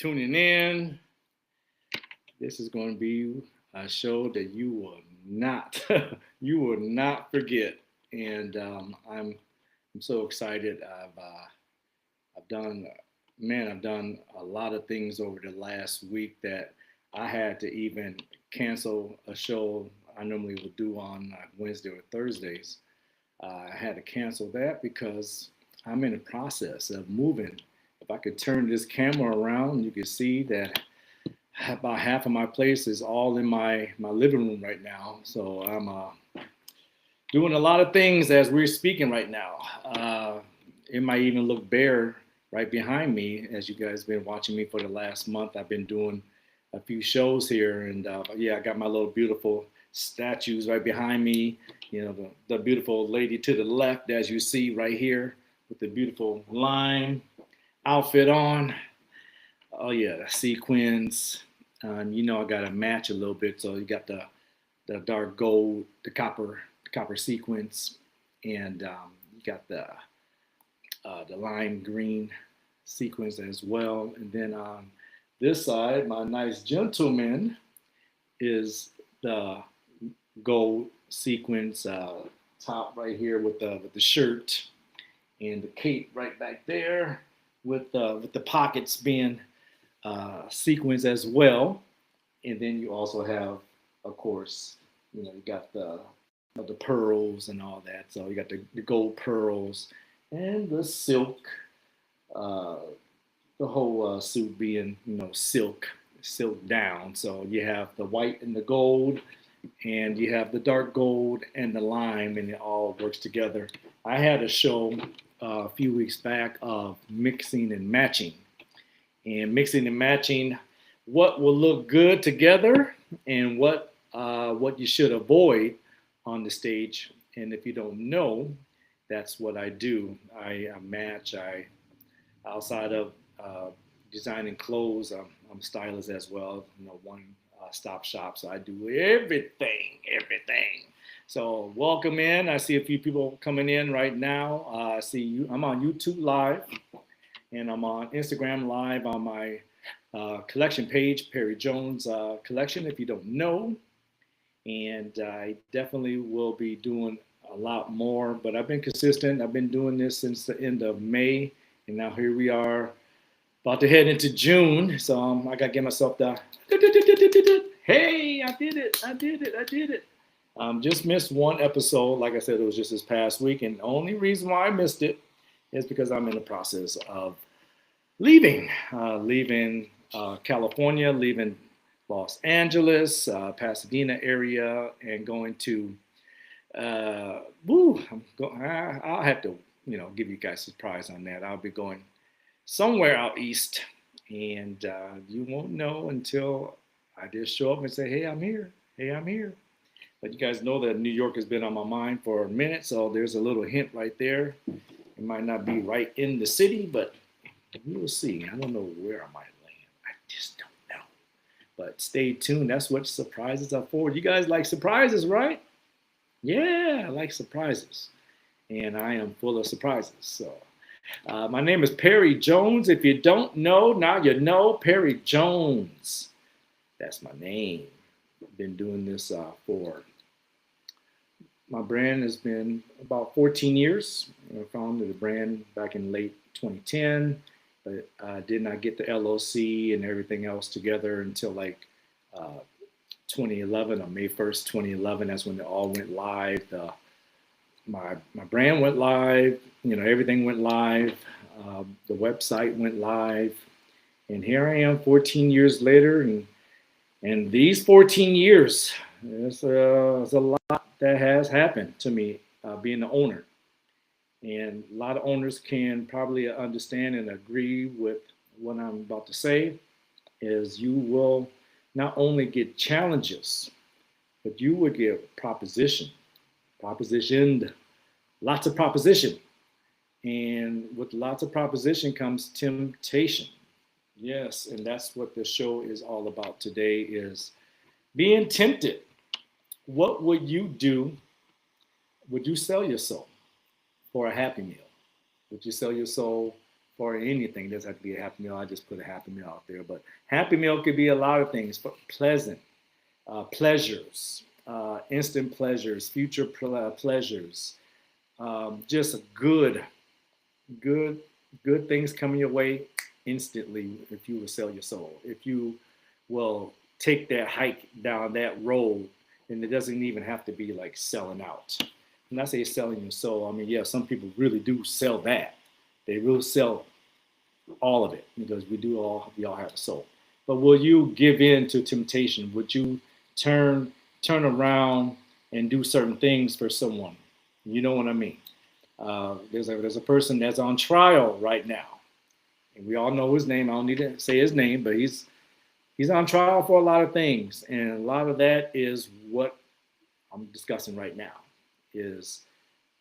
tuning in. This is going to be a show that you will not you will not forget. And I'm so excited. I've done I've done a lot of things over the last week that I had to even cancel a show I normally would do on Wednesday or Thursdays. I had to cancel that because I'm in the process of moving. If I could turn this camera around, you can see that about half of my place is all in my living room right now. So I'm doing a lot of things as we're speaking right now. It might even look bare right behind me, as you guys been watching me for the last month. I've been doing a few shows here, and yeah, I got my little beautiful statues right behind me. You know, the beautiful lady to the left, as you see right here, with the beautiful line outfit on. Oh yeah, the sequins. You know, I got to match a little bit, so you got the dark gold, the copper sequins, and you got the lime green sequins as well. And then on this side, my nice gentleman is the gold sequins top right here with the shirt and the cape right back there with the pockets being sequins as well. And then you also have, of course, you know, you got the pearls and all that. So you got the gold pearls and the silk, uh, the whole suit being, you know, silk down. So you have the white and the gold, and you have the dark gold and the lime, and it all works together. I had a show a few weeks back of mixing and matching, and matching what will look good together and what you should avoid on the stage. And if you don't know, that's what I do. I match. I outside of designing clothes, I'm a stylist as well. You know, one stop shop. So I do everything. So welcome in. I see a few people coming in right now. I see you. I'm on YouTube Live, and I'm on Instagram Live on my collection page, Perry Jones Collection. If you don't know, and I definitely will be doing a lot more. But I've been consistent. I've been doing this since the end of May, and now here we are, about to head into June. So I gotta get myself the hey, I did it. Just missed one episode. Like I said, it was just this past week, and the only reason why I missed it is because I'm in the process of leaving California, leaving Los Angeles, Pasadena area, and going to. I'll have to, you know, give you guys a surprise on that. I'll be going somewhere out east, and you won't know until I just show up and say, "Hey, I'm here. Hey, I'm here." But you guys know that New York has been on my mind for a minute, so there's a little hint right there. It might not be right in the city, but we will see. I don't know where I might land. I just don't know. But stay tuned. That's what surprises are for. You guys like surprises, right? Yeah, I like surprises. And I am full of surprises. So, my name is Perry Jones. If you don't know, now you know. Perry Jones. That's my name. I've been doing this for my brand has been about 14 years. I founded the brand back in late 2010, but I did not get the LLC and everything else together until like uh, 2011 or May 1st, 2011. That's when it all went live. My brand went live. You know, everything went live. The website went live, and here I am, 14 years later, and these 14 years, there's a lot that has happened to me being the owner. And a lot of owners can probably understand and agree with what I'm about to say is you will not only get challenges, but you will get propositioned, lots of proposition. And with lots of proposition comes temptation. Yes, and that's what the show is all about today is being tempted. What would you do? Would you sell your soul for a happy meal? Would you sell your soul for anything. It doesn't have to be a Happy Meal. I just put a Happy Meal out there. But Happy Meal could be a lot of things. Pleasant, pleasures, instant pleasures, future pleasures, just good, good things coming your way instantly if you will sell your soul. If you will take that hike down that road, and it doesn't even have to be like selling out. When I say selling your soul, I mean, yeah, some people really do sell that. They will sell all of it because we all have a soul. But will you give in to temptation? Would you turn around and do certain things for someone? You know what I mean? There's a person that's on trial right now, and we all know his name. I don't need to say his name, but he's on trial for a lot of things, and a lot of that is what I'm discussing right now. Is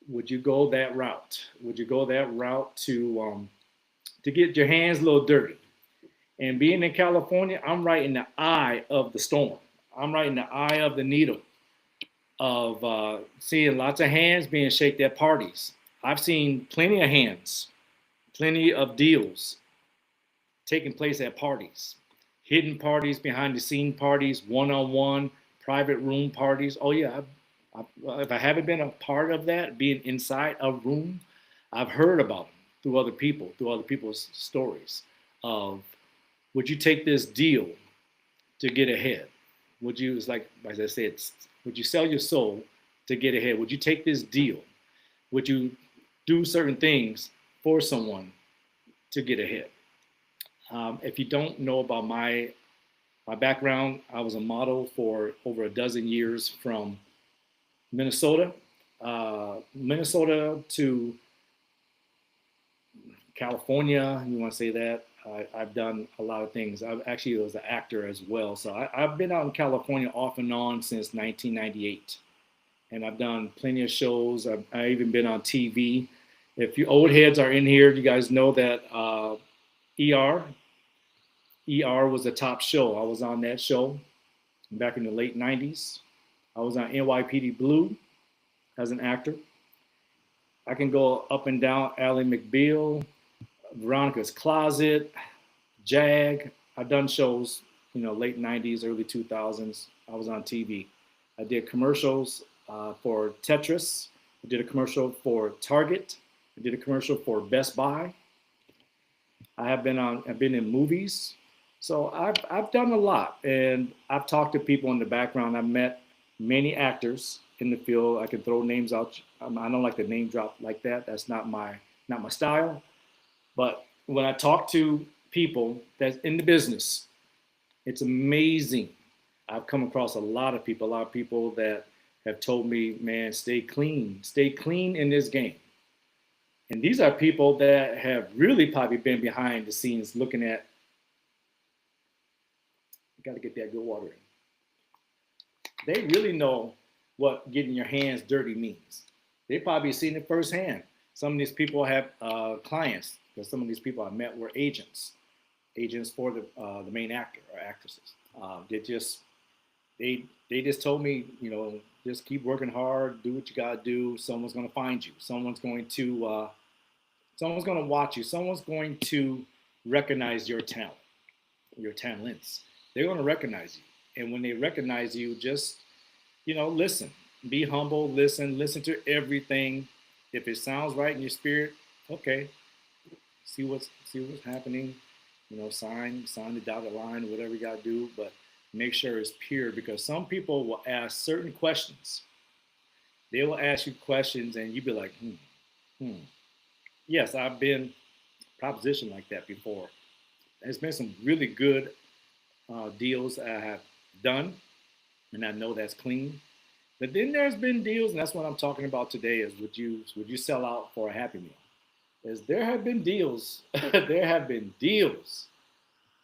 would you go that route? Would you go that route to get your hands a little dirty? And being in California, I'm right in the eye of the storm. I'm right in the eye of the needle of seeing lots of hands being shaked at parties. I've seen plenty of hands, plenty of deals taking place at parties, hidden parties, behind the scene parties, one on one, private room parties. Oh, yeah. If I haven't been a part of that, being inside a room, I've heard about them through other people's stories of would you take this deal to get ahead? Would you, it's like, as I said, would you sell your soul to get ahead? Would you take this deal? Would you do certain things for someone to get ahead? If you don't know about my background, I was a model for over a dozen years from Minnesota to California. You want to say that? I've done a lot of things. I actually was an actor as well. So I've been out in California off and on since 1998. And I've done plenty of shows. I've even been on TV. If you old heads are in here, you guys know that ER. ER was the top show. I was on that show back in the late 90s. I was on NYPD Blue as an actor. I can go up and down Ally McBeal, Veronica's Closet, Jag. I've done shows, late 90s, early 2000s. I was on TV. I did commercials for Tetris. I did a commercial for Target. I did a commercial for Best Buy. I've been in movies. So I've done a lot, and I've talked to people in the background. I've met many actors in the field. I can throw names out. I don't like to name drop like that. That's not my style. But when I talk to people that's in the business, it's amazing. I've come across a lot of people that have told me, man, stay clean in this game. And these are people that have really probably been behind the scenes looking at, got to get that good water in. They really know what getting your hands dirty means. They probably seen it firsthand. Some of these people have clients, because some of these people I met were agents for the main actor or actresses. They just told me, just keep working hard, do what you gotta do. Someone's gonna find you. Someone's going to watch you. Someone's going to recognize your talent, your talents. They're gonna recognize you, and when they recognize you, just listen, be humble, listen to everything. If it sounds right in your spirit, okay, see what's happening. Sign the dotted line, whatever you gotta do, but make sure it's pure, because some people will ask certain questions. They will ask you questions, and you be like, Yes, I've been propositioned like that before. There's been some really good deals I have done, and I know that's clean. But then there's been deals, and that's what I'm talking about today. Is would you sell out for a Happy Meal? Is there have been deals, there have been deals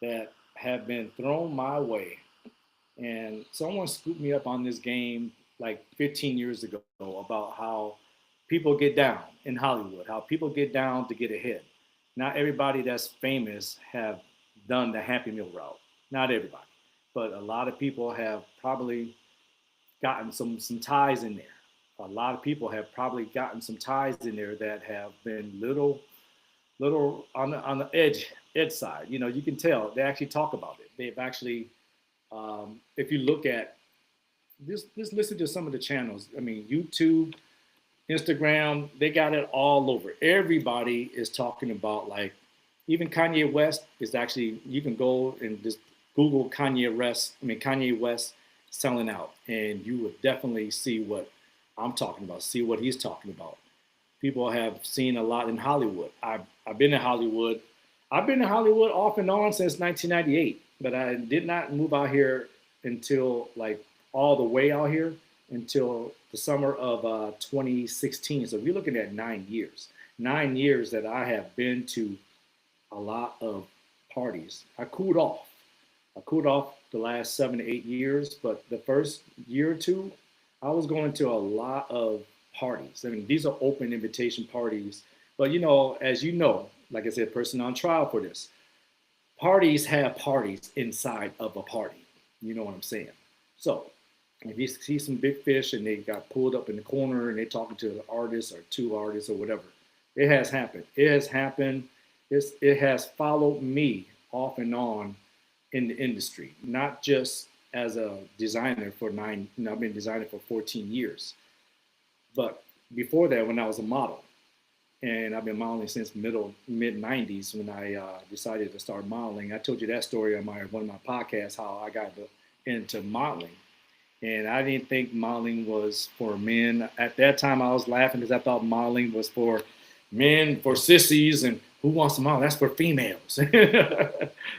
that have been thrown my way, and someone scooped me up on this game like 15 years ago about how people get down in Hollywood, how people get down to get ahead. Not everybody that's famous have done the Happy Meal route. Not everybody, but a lot of people have probably gotten some ties in there. A lot of people have probably gotten some ties in there that have been little little on the edge side. You know, you can tell they actually talk about it. They've actually, if you look at just listen to some of the channels. I mean, YouTube, Instagram, they got it all over. Everybody is talking about, like, even Kanye West is actually, you can go and just Google Kanye West selling out, and you would definitely see what I'm talking about, see what he's talking about. People have seen a lot in Hollywood. I've been in Hollywood. I've been in Hollywood off and on since 1998, but I did not move out here until, like, all the way out here until the summer of 2016. So we're looking at 9 years. 9 years that I have been to a lot of parties. I cooled off. I cooled off the last 7 to 8 years, but the first year or two, I was going to a lot of parties. I mean, these are open invitation parties. But you know, as you know, like I said, person on trial for this, parties have parties inside of a party. You know what I'm saying? So if you see some big fish and they got pulled up in the corner and they talking to an artist or two artists or whatever, it has happened. It has happened. It has followed me off and on in the industry, not just as a designer for nine. You know, I've been designing for 14 years, but before that, when I was a model, and I've been modeling since mid '90s when I decided to start modeling. I told you that story on one of my podcasts, how I got into modeling, and I didn't think modeling was for men. At that time, I was laughing because I thought modeling was for men, for sissies, and who wants to model? That's for females.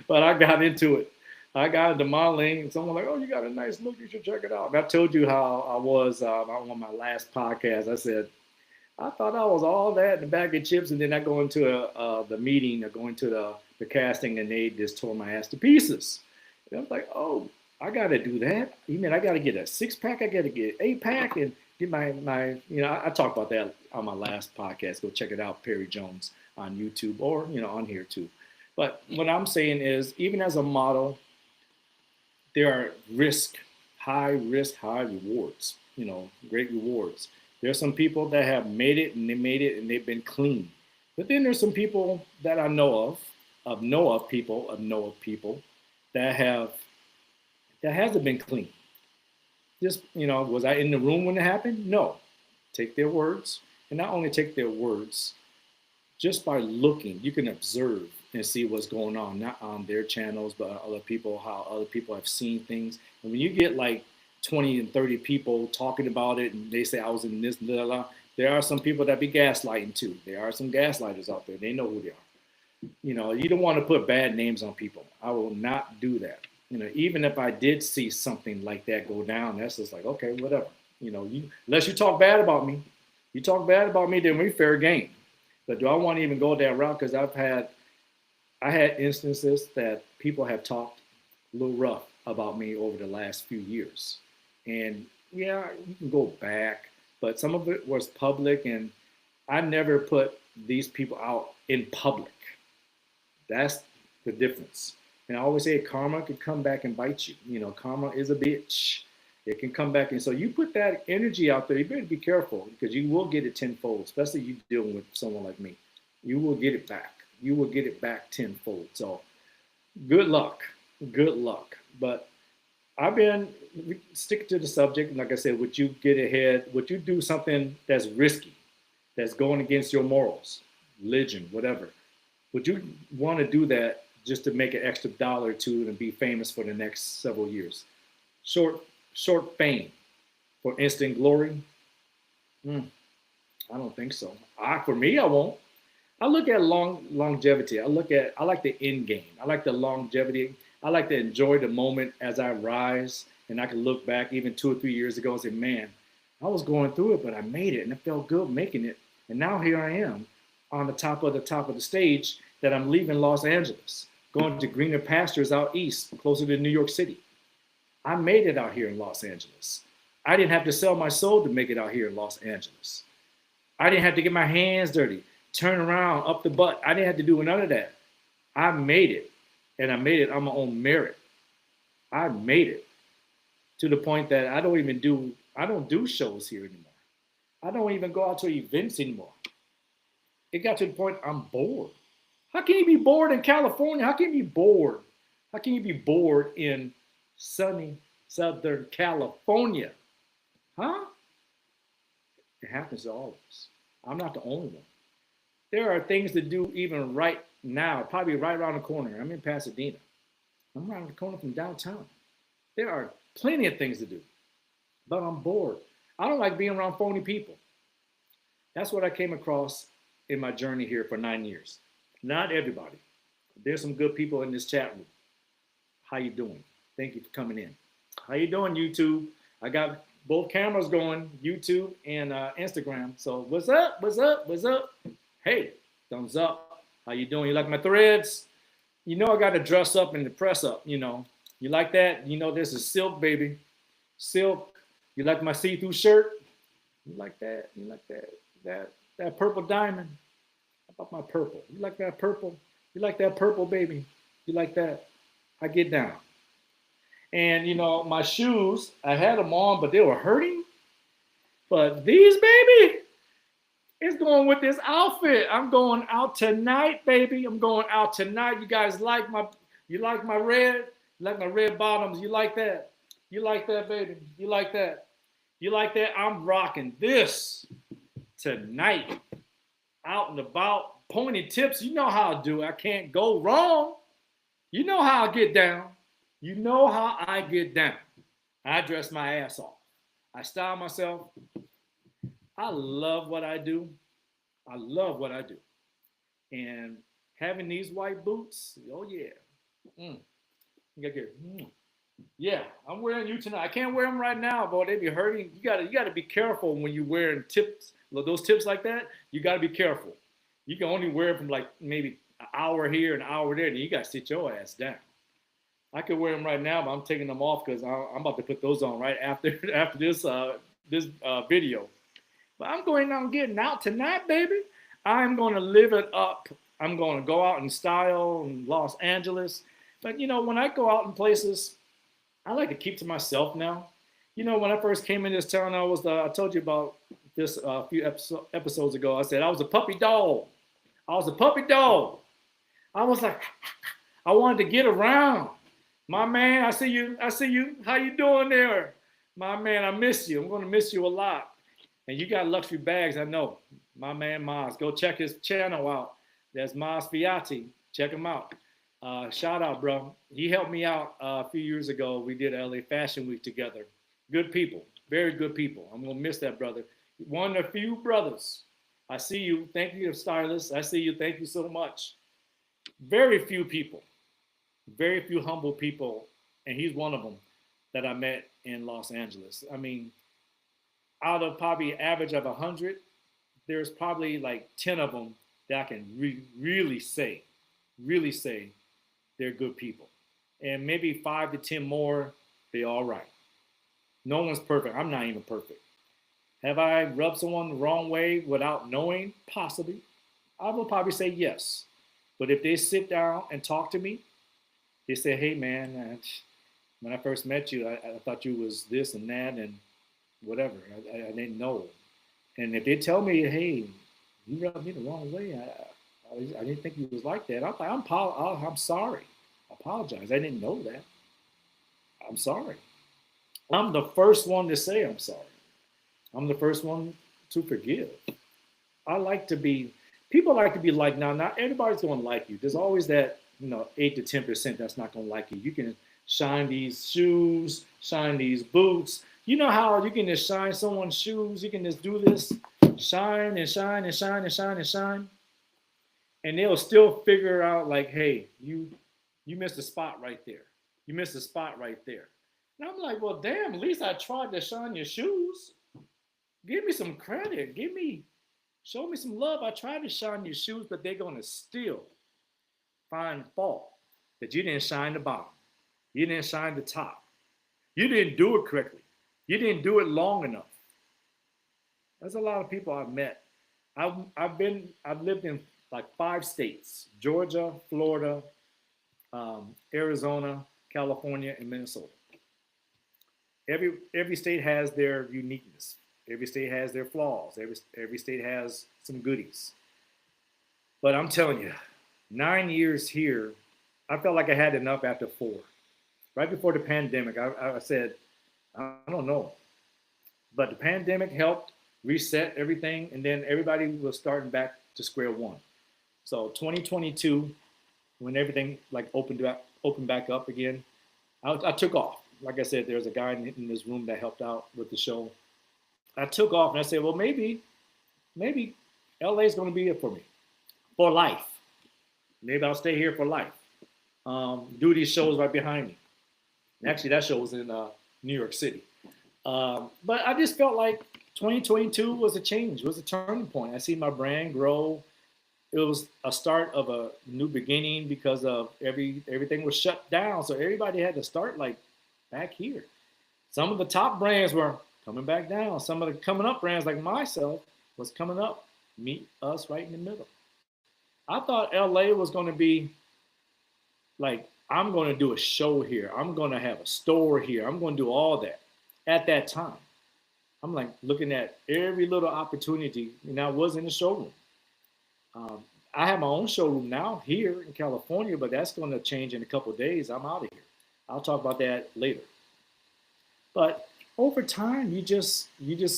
But I got into it. I got into modeling, and someone like, "Oh, you got a nice look. You should check it out." And I told you how I was on my last podcast. I said I thought I was all that in a bag of chips, and then I go into the meeting, or go into the casting, and they just tore my ass to pieces. And I was like, "Oh, I got to do that. You mean I got to get a 6 pack? I got to get an 8 pack and get my. You know, I talked about that on my last podcast. Go check it out, Perry Jones on YouTube, or on here too. But what I'm saying is, even as a model, there are high risk, high rewards. Great rewards. There's some people that have made it, and they made it, and they've been clean. But then there's some people that I know of people that hasn't been clean. Just, was I in the room when it happened? No. Take their words, and not only take their words, just by looking, you can observe and see what's going on, not on their channels, but on other people, how other people have seen things. And when you get like 20 and 30 people talking about it, and they say I was in this, blah, blah, there are some people that be gaslighting too. There are some gaslighters out there. They know who they are. You don't want to put bad names on people. I will not do that. Even if I did see something like that go down, that's just like, okay, whatever. Unless you talk bad about me, then we fair game. But do I want to even go that route? Because I had instances that people have talked a little rough about me over the last few years. And yeah, you can go back, but some of it was public, and I never put these people out in public. That's the difference. And I always say karma could come back and bite you. Karma is a bitch. It can come back. And so you put that energy out there, you better be careful, because you will get it tenfold, especially you dealing with someone like me. You will get it back. You will get it back tenfold. So good luck. Good luck. But stick to the subject. And like I said, would you get ahead? Would you do something that's risky, that's going against your morals, religion, whatever? Would you want to do that just to make an extra dollar or two and be famous for the next several years? Short fame for instant glory? I don't think so. For me, I won't. I look at longevity. I like the end game. I like the longevity. I like to enjoy the moment as I rise, and I can look back even 2 or 3 years ago and say, man, I was going through it, but I made it, and it felt good making it. And now here I am on the top of the stage, that I'm leaving Los Angeles, going to greener pastures out east, closer to New York City. I made it out here in Los Angeles. I didn't have to sell my soul to make it out here in Los Angeles. I didn't have to get my hands dirty, turn around, up the butt. I didn't have to do none of that. I made it, and I made it on my own merit. I made it to the point that I don't do shows here anymore. I don't even go out to events anymore. It got to the point I'm bored. How can you be bored in California? How can you be bored? How can you be bored in sunny Southern California? Huh? It happens to all of us. I'm not the only one. There are things to do even right now, probably right around the corner. I'm in Pasadena. I'm around the corner from downtown. There are plenty of things to do, but I'm bored. I don't like being around phony people. That's what I came across in my journey here for 9 years. Not everybody. There's some good people in this chat room. How you doing? Thank you for coming in. How you doing, YouTube? I got both cameras going, YouTube and Instagram. So what's up? What's up? What's up? Hey, thumbs up. How you doing? You like my threads? You know I got to dress up and dress up. You know, you like that? You know this is silk, baby. Silk. You like my see-through shirt? You like that? You like that? That purple diamond? How about my purple? You like that purple? You like that purple, baby? You like that? I get down. And you know, my shoes, I had them on, but they were hurting. But these, baby, it's going with this outfit. I'm going out tonight, baby. I'm going out tonight. You guys like you like my red? You like my red bottoms? You like that? You like that, baby? You like that? You like that? I'm rocking this tonight. Out and about, pointy tips. You know how I do. I can't go wrong. You know how I get down. You know how I get down. I dress my ass off. I style myself. I love what I do. I love what I do. And having these white boots, oh yeah. Yeah, I'm wearing you tonight. I can't wear them right now, boy. They be hurting. You gotta be careful when you're wearing tips, those tips like that. You gotta be careful. You can only wear them like maybe an hour here, an hour there, and you gotta sit your ass down. I could wear them right now, but I'm taking them off because I'm about to put those on right after this video. But I'm going out and getting out tonight, baby. I'm going to live it up. I'm going to go out in style in Los Angeles. But you know, when I go out in places, I like to keep to myself now. You know, when I first came in this town, I told you about this a few episodes ago. I said I was a puppy dog. I was a puppy dog. I was like, I wanted to get around. My man, I see you. I see you. How you doing there? My man, I miss you. I'm going to miss you a lot. And you got luxury bags, I know. My man, Maz. Go check his channel out. That's Maz Fiati. Check him out. Shout out, bro. He helped me out a few years ago. We did LA Fashion Week together. Good people. Very good people. I'm going to miss that brother. One of the few brothers. I see you. Thank you, stylist. I see you. Thank you so much. Very few people. Very few humble people, and he's one of them that I met in Los Angeles. I mean, out of probably average of 100, there's probably like 10 of them that I can really say they're good people. And maybe 5 to 10 more, they're all right. No one's perfect. I'm not even perfect. Have I rubbed someone the wrong way without knowing? Possibly. I will probably say yes. But if they sit down and talk to me, they say, hey, man, when I first met you, I thought you was this and that and whatever. I didn't know. And if they tell me, hey, you rubbed me the wrong way, I didn't think you was like that. I'm sorry. I apologize. I didn't know that. I'm sorry. I'm the first one to say I'm sorry. I'm the first one to forgive. People like to be liked. Now, not everybody's going to like you. There's always that, 8 to 10% that's not going to like you. You can shine these shoes, shine these boots. You know how you can just shine someone's shoes? You can just do this, shine and shine and shine and shine and shine. And they'll still figure out like, hey, you missed a spot right there. You missed a spot right there. And I'm like, well, damn, at least I tried to shine your shoes. Give me some credit. Show me some love. I tried to shine your shoes, but they're going to still find fault that you didn't shine the bottom. You didn't shine the top. You didn't do it correctly. You didn't do it long enough. There's a lot of people I've met. I've lived in like 5 states: Georgia, Florida, Arizona, California, and Minnesota. Every state has their uniqueness. Every state has their flaws. Every state has some goodies. But I'm telling you, 9 years here, I felt like I had enough after 4. Right before the pandemic, I said, I don't know. But the pandemic helped reset everything, and then everybody was starting back to square one. So 2022, when everything like opened back up again, I took off. Like I said, there's a guy in this room that helped out with the show. I took off and I said, well, maybe LA is going to be it for me for life. Maybe I'll stay here for life. Do these shows right behind me. Actually, that show was in New York City. But I just felt like 2022 was a change, was a turning point. I see my brand grow. It was a start of a new beginning because of everything was shut down. So everybody had to start like back here. Some of the top brands were coming back down. Some of the coming up brands like myself was coming up. Meet us right in the middle. I thought LA was going to be like, I'm going to do a show here. I'm going to have a store here. I'm going to do all that at that time. I'm like looking at every little opportunity, and I was in the showroom. I have my own showroom now here in California, but that's going to change in a couple of days. I'm out of here. I'll talk about that later. But over time, you just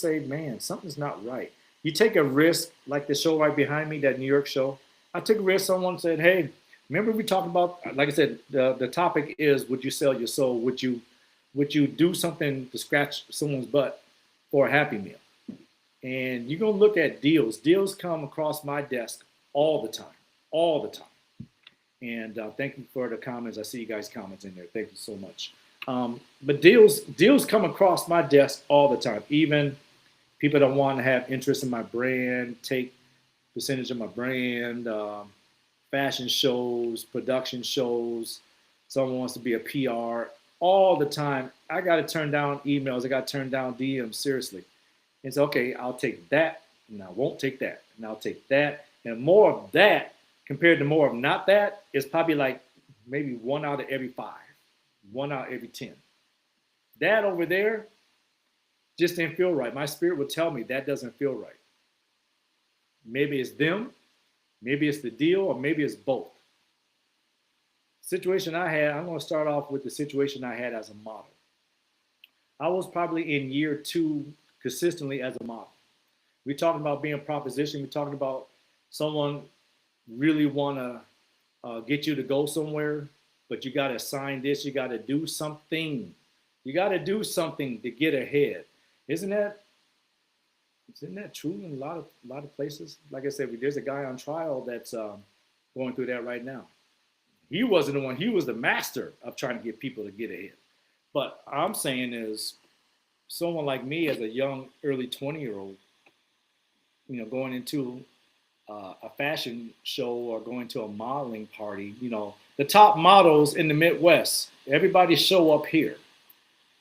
say, man, something's not right. You take a risk, like the show right behind me, that New York show. I took a risk. Someone said, hey, remember we talked about, like I said, the topic is, would you sell your soul? Would you do something to scratch someone's butt for a Happy Meal? And you're going to look at deals. Deals come across my desk all the time, all the time. And thank you for the comments. I see you guys' comments in there. Thank you so much. But deals come across my desk all the time. Even people that want to have interest in my brand, take percentage of my brand, fashion shows, production shows. Someone wants to be a PR. All the time, I got to turn down emails. I got to turn down DMs, seriously. And so, okay, I'll take that, and I won't take that, and I'll take that. And more of that compared to more of not that is probably like maybe 1 out of every 5, 1 out of every 10. That over there just didn't feel right. My spirit would tell me that doesn't feel right. Maybe it's them, maybe it's the deal, or maybe it's both. Situation I had, I'm going to start off with the situation I had as a model. I was probably in year 2 consistently as a model. We're talking about being a proposition. We're talking about someone really want to get you to go somewhere, but you got to sign this. You got to do something. You got to do something to get ahead. Isn't that true in a lot of places? Like I said, there's a guy on trial that's going through that right now. He wasn't the one. He was the master of trying to get people to get ahead. But I'm saying is someone like me as a young, early 20-year-old, going into a fashion show or going to a modeling party, the top models in the Midwest, everybody show up here.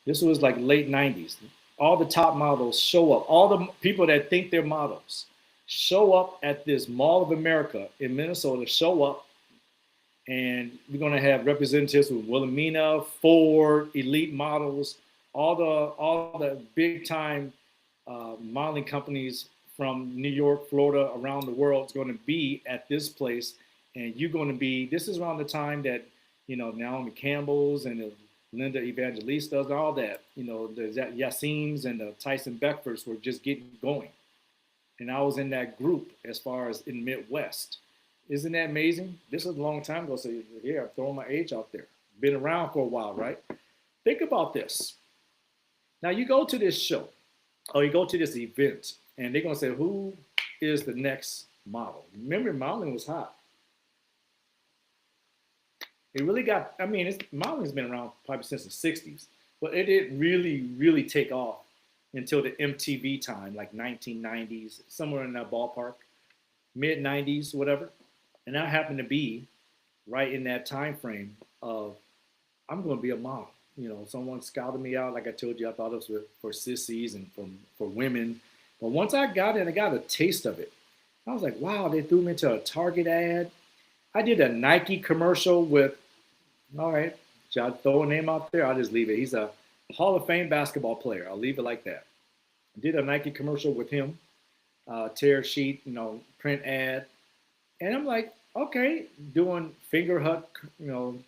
This was like late 90s. All the top models show up. All the people that think they're models show up at this Mall of America in Minnesota, show up. And we're going to have representatives with Wilhelmina, Ford, Elite Models, all the big time modeling companies from New York, Florida, around the world is going to be at this place. And you're going to be, this is around the time that, Naomi Campbell's and the Linda Evangelistas and all that, the Yassine's and the Tyson Beckfords were just getting going. And I was in that group as far as in Midwest. Isn't that amazing? This is a long time ago. So yeah, I'm throwing my age out there. Been around for a while, right? Think about this. Now you go to this show or you go to this event and they're going to say, who is the next model? Remember, modeling was hot. It really got, modeling's been around probably since the 60s, but it didn't really take off until the MTV time, like 1990s, somewhere in that ballpark, mid 90s, whatever. And I happened to be right in that time frame of, I'm going to be a model. Someone scouted me out. Like I told you, I thought it was for sissies and for women. But once I got in, I got a taste of it. I was like, wow, they threw me into a Target ad. I did a Nike commercial with, all right, should I throw a name out there? I'll just leave it. He's a Hall of Fame basketball player. I'll leave it like that. Did a Nike commercial with him, tear sheet, print ad. And I'm like, okay, doing finger hut,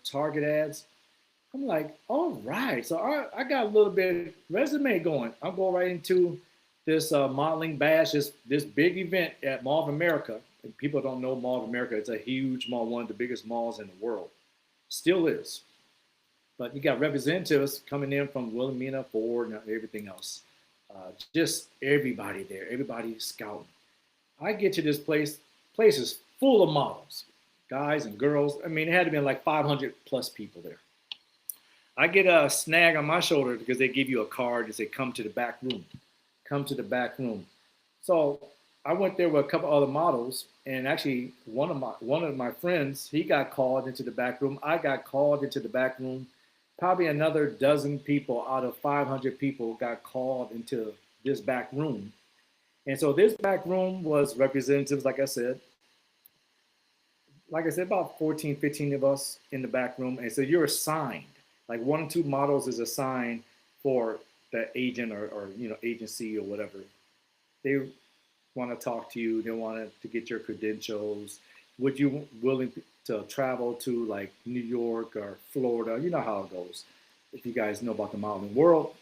Target ads. I'm like, all right. So I got a little bit resume going. I'll go right into this modeling bash, this big event at Mall of America. And people don't know Mall of America. It's a huge mall, one of the biggest malls in the world. Still is. But you got representatives coming in from Wilhelmina, Ford, and everything else. Just everybody there, everybody scouting. I get to this place is full of models, guys and girls. I mean, it had to be like 500 plus people there. I get a snag on my shoulder because they give you a card and say, come to the back room. Come to the back room. So I went there with a couple other models, and actually one of my friends, he got called into the back room. I got called into the back room. Probably another dozen people out of 500 people got called into this back room. And so this back room was representatives, like I said, about 14, 15 of us in the back room. And so you're assigned, like one or two models is assigned for the agent or agency or whatever. They want to talk to you. They want to get your credentials. Would you willing to travel to like New York or Florida? You know how it goes. If you guys know about the modeling world,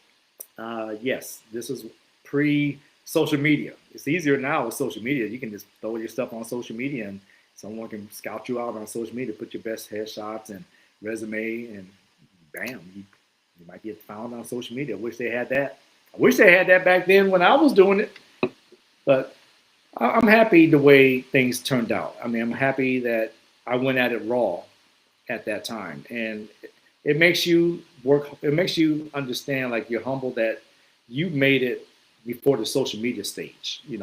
yes, this is pre-social media. It's easier now with social media. You can just throw your stuff on social media and someone can scout you out on social media, put your best headshots and resume, and bam, you might get found on social media. I wish they had that. I wish they had that back then when I was doing it. But I'm happy the way things turned out. I mean, I'm happy that I went at it raw at that time. And it makes you work, it makes you understand, like you're humble that you made it before the social media stage. You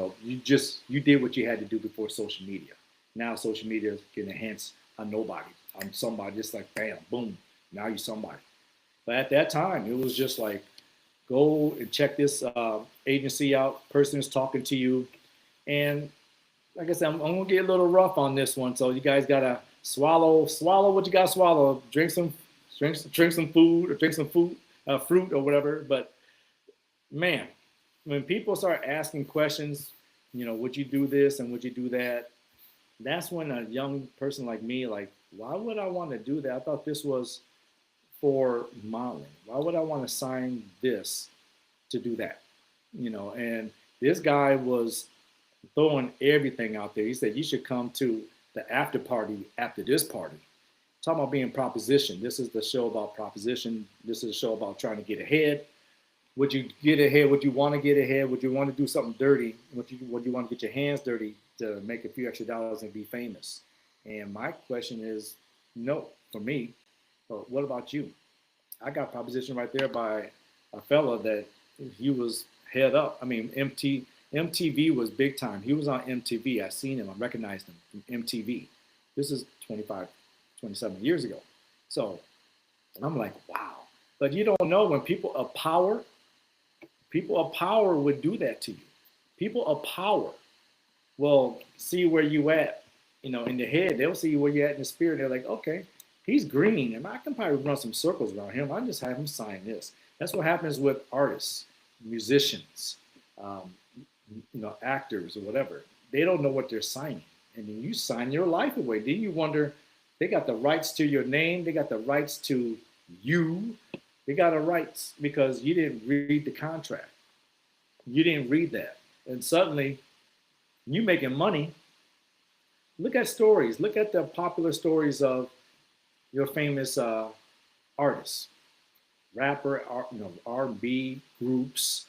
did what you had to do before social media. Now social media can enhance a nobody. I'm somebody, just like bam, boom, now you're somebody. But at that time, it was just like, go and check this agency out. Person is talking to you. And like I said, I'm gonna get a little rough on this one. So you guys gotta swallow what you gotta swallow. Drink some food, or drink some fruit or whatever. But man, when people start asking questions, would you do this and would you do that? That's when a young person like me, like, why would I want to do that? I thought this was for modeling. Why would I want to sign this to do that? And this guy was throwing everything out there. He said, you should come to the after party after this party. Talking about being proposition. This is the show about proposition. This is a show about trying to get ahead. Would you get ahead? Would you want to get ahead? Would you want to do something dirty? Would you want to get your hands dirty to make a few extra dollars and be famous? And my question is, no, for me. But what about you? I got proposition right there by a fella that he was head up. I mean, MTV was big time. He was on MTV. I seen him. I recognized him from MTV. This is 25, 27 years ago. So I'm like, wow. But you don't know when people of power would do that to you. People of power will see where you at, in the head. They'll see where you're at in the spirit. They're like, okay, he's green, and I can probably run some circles around him. I just have him sign this. That's what happens with artists, musicians, actors or whatever. They don't know what they're signing. And then you sign your life away. Then you wonder, they got the rights to your name. They got the rights to you. They got the rights because you didn't read the contract. You didn't read that. And suddenly, you making money. Look at stories. Look at the popular stories of your famous artists, rapper, R&B groups,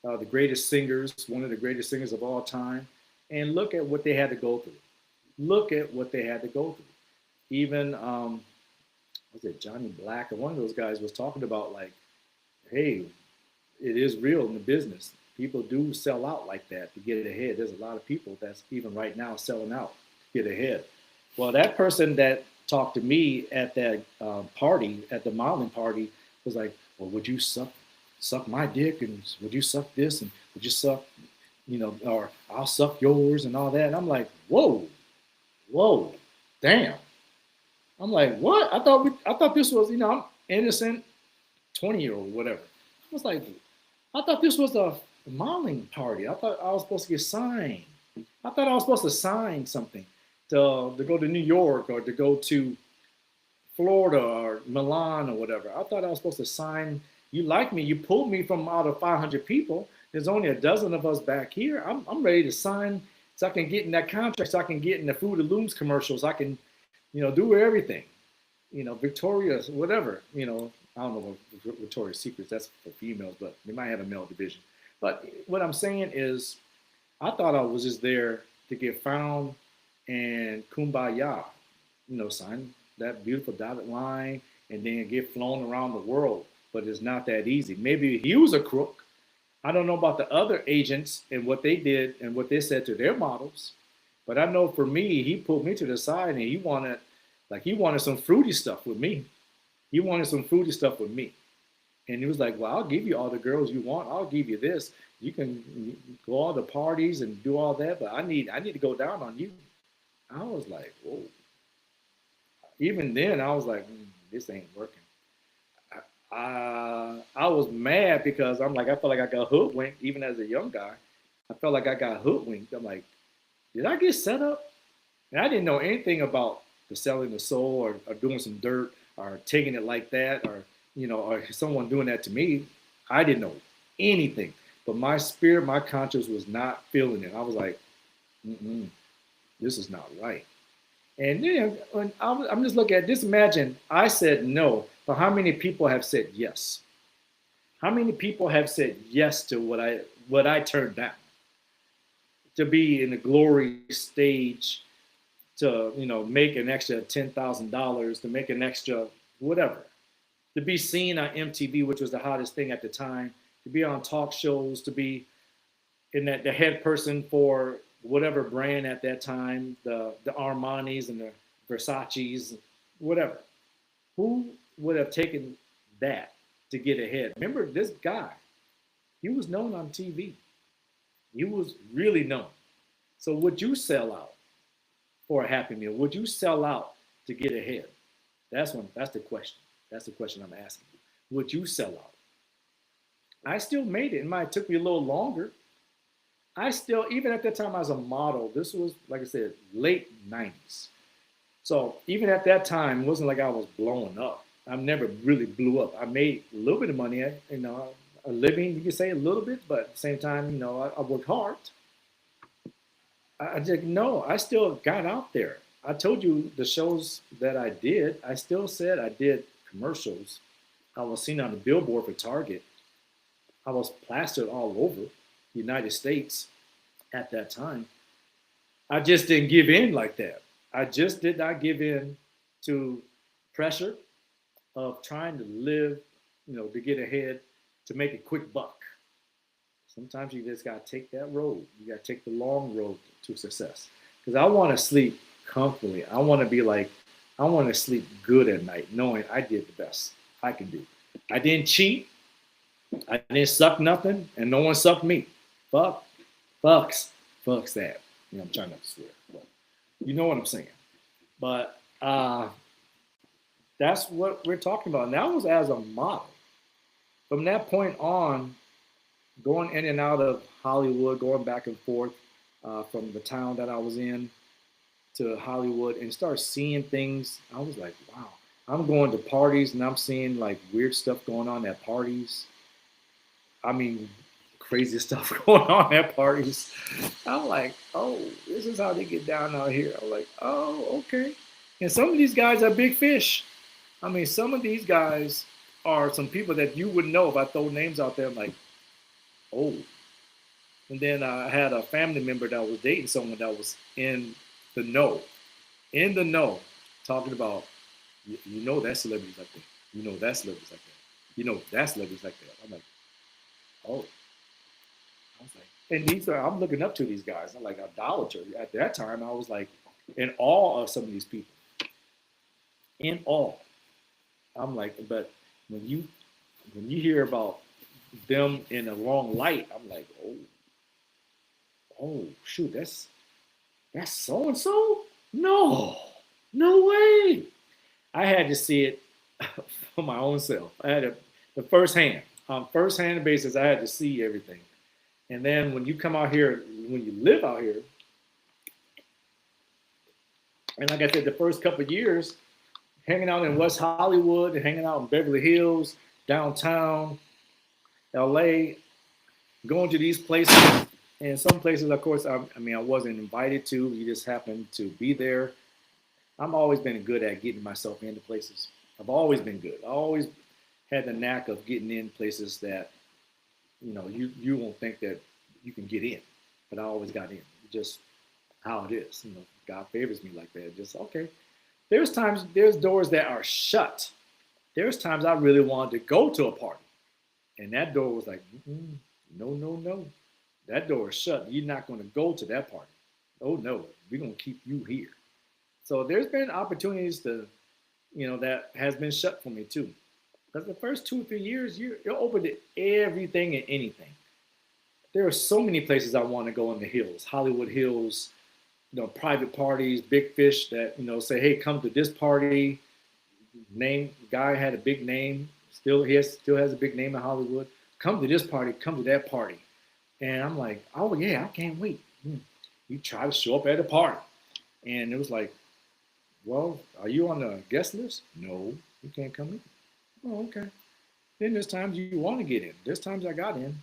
the greatest singers, one of the greatest singers of all time. And look at what they had to go through. Look at what they had to go through. Even, was it Johnny Black or one of those guys was talking about, like, hey, it is real in the business. People do sell out like that to get ahead. There's a lot of people that's even right now selling out to get ahead. Well, that person that talked to me at that party, at the modeling party, was like, well, would you suck my dick, and would you suck this, and would you suck, or I'll suck yours and all that. And I'm like, whoa, damn. I'm like, what? I thought this was, I'm innocent 20-year-old, whatever. I was like, I thought this was a modeling party. I thought I was supposed to get signed. I thought I was supposed to sign something. to go to New York or to go to Florida or Milan or whatever. I thought I was supposed to sign. You like me. You pulled me from out of 500 people. There's only a dozen of us back here. I'm ready to sign so I can get in that contract, so I can get in the Fruit of Looms commercials. I can, do everything. Victoria's, whatever. I don't know what Victoria's Secrets, that's for females, but they might have a male division. But what I'm saying is, I thought I was just there to get found and kumbaya, sign that beautiful dotted line and then get flown around the world. But it's not that easy. Maybe he was a crook. I don't know about the other agents and what they did and what they said to their models. But I know for me, he pulled me to the side and he wanted some fruity stuff with me. He wanted some fruity stuff with me. And he was like, well, I'll give you all the girls you want. I'll give you this. You can go all the parties and do all that, but I need to go down on you. I was like, whoa. Even then, I was like, this ain't working. I was mad because I felt like I got hoodwinked even as a young guy. I felt like I got hoodwinked. I'm like, did I get set up? And I didn't know anything about the selling the soul or doing some dirt or taking it like that or someone doing that to me. I didn't know anything. But my spirit, my conscience was not feeling it. I was like, this is not right. And then when I'm just looking at this, imagine I said no, but how many people have said yes? How many people have said yes to what I turned down? To be in the glory stage, to make an extra $10,000, to make an extra whatever, to be seen on MTV, which was the hottest thing at the time, to be on talk shows, to be in the head person for whatever brand at that time, the Armani's and the Versace's, whatever. Who would have taken that to get ahead? Remember this guy, he was known on TV. He was really known. So would you sell out for a Happy Meal? Would you sell out to get ahead? That's the question. That's the question I'm asking you. Would you sell out? I still made it. It might have took me a little longer. I still, even at that time as a model, this was, like I said, late 90s. So even at that time, it wasn't like I was blowing up. I never really blew up. I made a little bit of money, a living, you could say a little bit, but at the same time, I worked hard. I just, no, I still got out there. I told you the shows that I did, I still said I did commercials. I was seen on the billboard for Target. I was plastered all over the United States at that time. I just didn't give in like that. I just did not give in to pressure of trying to live, to get ahead, to make a quick buck. Sometimes you just got to take that road. You got to take the long road to success. Because I want to sleep comfortably. I want to sleep good at night, knowing I did the best I can do. I didn't cheat. I didn't suck nothing, and no one sucked me. Fucks that. I'm trying not to swear, but you know what I'm saying. But that's what we're talking about. And that was as a model. From that point on, going in and out of Hollywood, going back and forth from the town that I was in to Hollywood and start seeing things, I was like, wow. I'm going to parties and I'm seeing like weird stuff going on at parties. I mean, crazy stuff going on at parties. I'm like, oh, this is how they get down out here. I'm like, oh, okay. And some of these guys are big fish. I mean, some of these guys are some people that you wouldn't know if I throw names out there. I'm like, oh. And then I had a family member that was dating someone that was in the know, talking about, that celebrity's like that. That celebrity's like that. That celebrity's like that. I'm like, oh. I was like, and I'm looking up to these guys. I'm like idolater. At that time, I was like in awe of some of these people. In awe. I'm like, but when you hear about them in the wrong light, I'm like, oh shoot, that's so and so? No way. I had to see it for my own self. I had the first hand basis. I had to see everything. And then when you come out here, when you live out here, And like I said, the first couple of years, hanging out in West Hollywood and hanging out in Beverly Hills, downtown, LA, going to these places. And some places, of course, I mean, I wasn't invited to. You just happened to be there. I've always been good at getting myself into places. I've always been good. I always had the knack of getting in places that you won't think that you can get in, but I always got in. Just how it is. God favors me like that. Just okay. There's doors that are shut. There's times I really wanted to go to a party, and that door was like, no, no, no. That door is shut. You're not going to go to that party. Oh no, we're going to keep you here. So there's been opportunities that has been shut for me too. Because the first 2 or 3 years, you're open to everything and anything. There are so many places I want to go in the hills, Hollywood Hills, private parties, big fish that, say, hey, come to this party. Name guy had a big name. Still has a big name in Hollywood. Come to this party, come to that party. And I'm like, oh yeah, I can't wait. You try to show up at a party. And it was like, well, are you on the guest list? No, you can't come in. Oh, okay. Then there's times you want to get in. There's times I got in,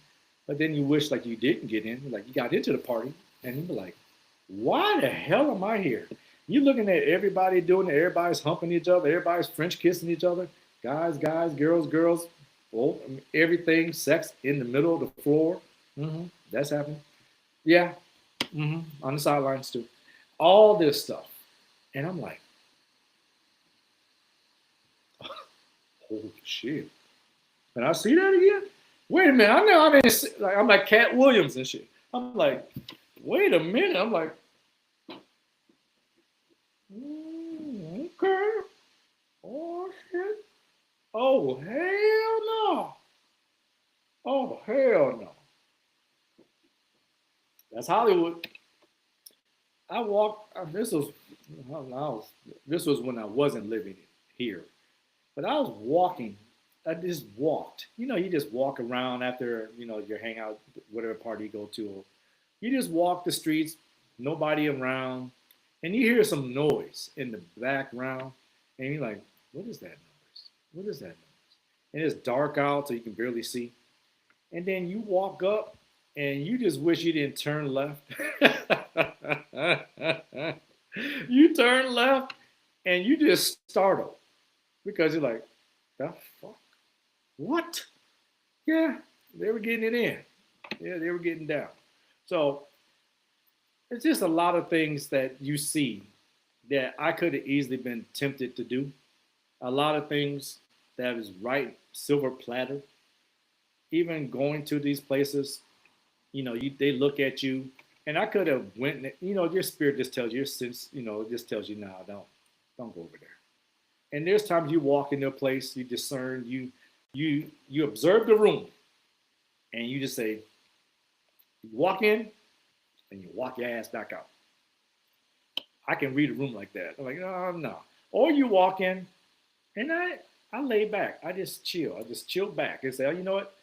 but then you wish like you didn't get in. Like you got into the party, and you be like, why the hell am I here? You looking at everybody doing it. Everybody's humping each other. Everybody's French kissing each other. Guys, girls, girls. Well, everything, sex in the middle of the floor. That's happening. Yeah. On the sidelines too. All this stuff. And I'm like, holy shit. Can I see that again? Wait a minute. I know I didn't like I'm like Cat Williams and shit. I'm like, wait a minute. I'm like, okay. Oh shit. Oh hell no. Oh hell no. That's Hollywood. I walked. This was when I wasn't living here, but I was walking. I just walked. You just walk around after your hangout, whatever party you go to. You just walk the streets, nobody around, and you hear some noise in the background, and you're like, "What is that noise? What is that noise?" And it's dark out, so you can barely see. And then you walk up, and you just wish you didn't turn left. You turn left, and you just startle because you're like, "The fuck? What?" Yeah, they were getting it in. Yeah, they were getting down. So it's just a lot of things that you see that I could have easily been tempted to do. A lot of things that is right silver platter. Even going to these places, they look at you, and I could have went. Your spirit just tells you, your sense, it just tells you, nah, don't go over there. And there's times you walk into a place, you discern, you observe the room, and you just say, you walk in, and you walk your ass back out. I can read a room like that. I'm like, no, no. Or you walk in, and I lay back. I just chill. I just chill back and say, oh, you know what?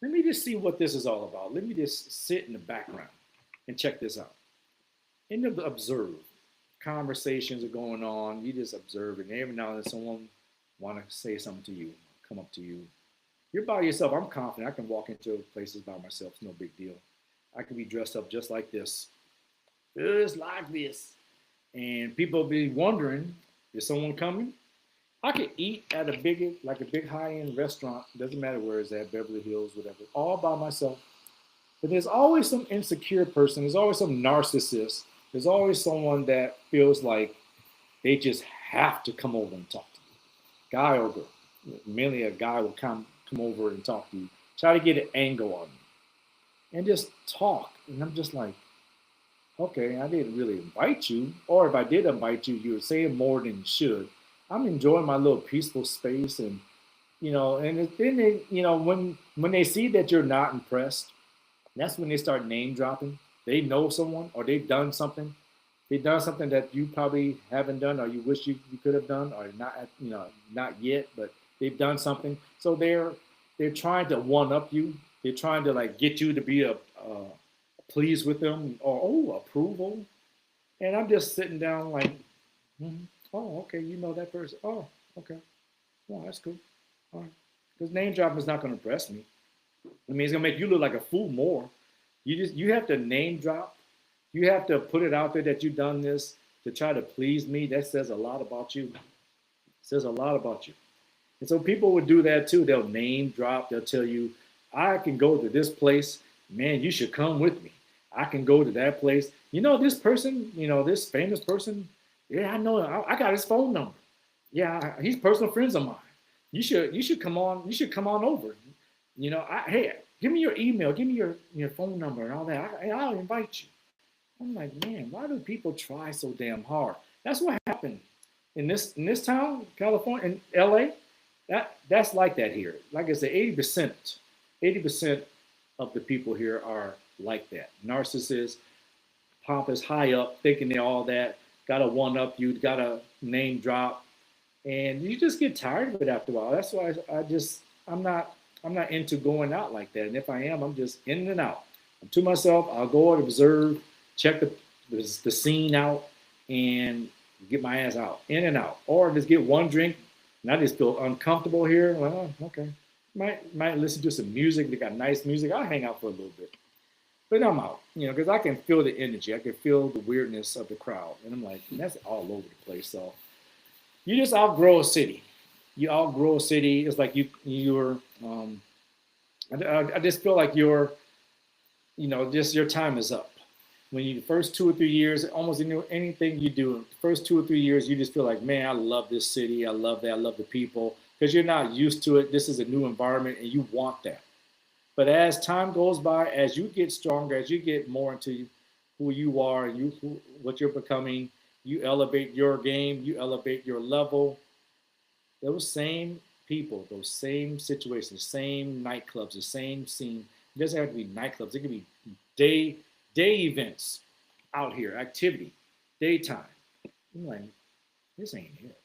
Let me just see what this is all about. Let me just sit in the background and check this out. And observe. Conversations are going on. You just observe, and every now and then someone want to say something to you, come up to you. You're by yourself. I'm confident. I can walk into places by myself. It's no big deal. I can be dressed up just like this. Just like this. And people be wondering, is someone coming? I could eat at a big high-end restaurant, doesn't matter where it's at, Beverly Hills, whatever, all by myself. But there's always some insecure person, there's always some narcissist, there's always someone that feels like they just have to come over and talk to you. Guy or girl. Mainly a guy will come over and talk to you, try to get an angle on you, and just talk. And I'm just like, okay, I didn't really invite you. Or if I did invite you, you were saying more than you should. I'm enjoying my little peaceful space, and and then they, when they see that you're not impressed, that's when they start name dropping. They know someone, or they've done something. They've done something that you probably haven't done, or you wish you could have done, or not, not yet, but they've done something. So they're trying to one up you. They're trying to like get you to be pleased with them, or approval. And I'm just sitting down like, Mhm. Oh, okay. You know that person. Oh, okay. Oh, that's cool. All right. Because name dropping is not going to impress me. I mean, it's going to make you look like a fool more. You have to name drop. You have to put it out there that you've done this to try to please me. That says a lot about you. It says a lot about you. And so people would do that too. They'll name drop. They'll tell you, I can go to this place. Man, you should come with me. I can go to that place. You know, this person, this famous person. Yeah, I know. I got his phone number. Yeah, he's personal friends of mine. You should come on. You should come on over. Hey, give me your email. Give me your phone number and all that. I'll invite you. I'm like, man, why do people try so damn hard? That's what happened in this town, California, in LA. That's like that here. Like I said, 80% of the people here are like that. Narcissists, pompous, high up, thinking they're all that. Got to one up you, got to name drop, and you just get tired of it after a while. That's why I'm not into going out like that. And if I am, I'm just in and out. I'm to myself. I'll go and observe, check the scene out, and get my ass out, in and out, or just get one drink, and I just feel uncomfortable here. Well, okay, might listen to some music. They got nice music. I'll hang out for a little bit, but I'm out, because I can feel the energy. I can feel the weirdness of the crowd, and I'm like, that's all over the place. So you just outgrow a city. You outgrow a city. It's like you're. I just feel like just your time is up. When you first 2 or 3 years, almost anything you do, first 2 or 3 years, you just feel like, man, I love this city. I love that. I love the people because you're not used to it. This is a new environment, and you want that. But as time goes by, as you get stronger, as you get more into who you are, what you're becoming, you elevate your game, you elevate your level. Those same people, those same situations, same nightclubs, the same scene. It doesn't have to be nightclubs. It could be day day events out here, activity, daytime. I'm like, this ain't it.